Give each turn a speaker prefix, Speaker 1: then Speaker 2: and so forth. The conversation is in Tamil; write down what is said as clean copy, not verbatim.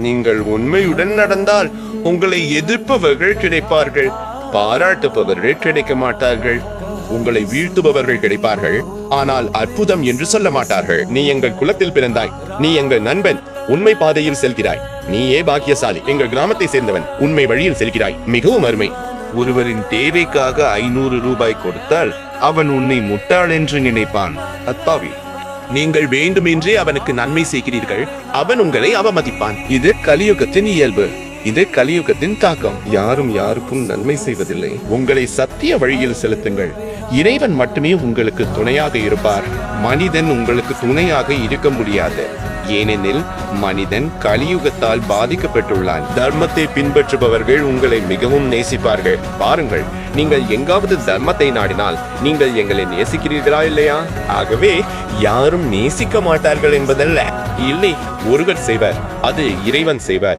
Speaker 1: நீங்கள் உண்மையுடன் நடந்தால் உங்களை எதிர்ப்பவர்கள் கிடைப்பார்கள், பாராட்டுபவர்கள் கிடைக்க மாட்டார்கள். உங்களை வீழ்த்துபவர்கள் கிடைப்பார்கள், ஆனால் அற்புதம் என்று சொல்ல மாட்டார்கள். நீ எங்கள் குலத்தில் பிறந்தாய், நீ எங்கள் நண்பன், உண்மை பாதையில் செல்கிறாய், நீயே பாக்கியசாலி, எங்கள் கிராமத்தை சேர்ந்தவன், உண்மை வழியில் செல்கிறாய், மிகவும் அருமை.
Speaker 2: ஒருவரின் தேவைக்காக 500 ரூபாய் கொடுத்தால் அவன் உன்னை முட்டாள் என்று நினைப்பான். அப்பாவி,
Speaker 1: நீங்கள் வேண்டுமென்றே அவனுக்கு நன்மை செய்கிறீர்கள், அவன் உங்களை அவமதிப்பான்.
Speaker 2: இது கலியுகத்தின் இயல்பு, இது கலியுகத்தின் தாக்கம். யாரும் யாருக்கும் நன்மை செய்வதில்லை.
Speaker 1: உங்களை சத்திய வழியில் செலுத்துங்கள், இறைவன் மட்டுமே உங்களுக்கு துணையாக இருப்பார்.
Speaker 2: மனிதன் உங்களுக்கு துணையாக இருக்க முடியாது, ஏனெனில் மனிதன் கலியுகத்தால் பாதிக்கப்பட்டுள்ளான்.
Speaker 1: தர்மத்தை பின்பற்றுபவர்கள் உங்களை மிகவும் நேசிப்பார்கள். பாருங்கள், நீங்கள் எங்காவது தர்மத்தை நாடினால் நீங்கள் எங்களை நேசிக்கிறீர்களா இல்லையா? ஆகவே யாரும் நேசிக்க மாட்டார்கள் என்பதல்ல, இல்லை, ஒருவர் செய்வார், அது இறைவன் செய்வார்.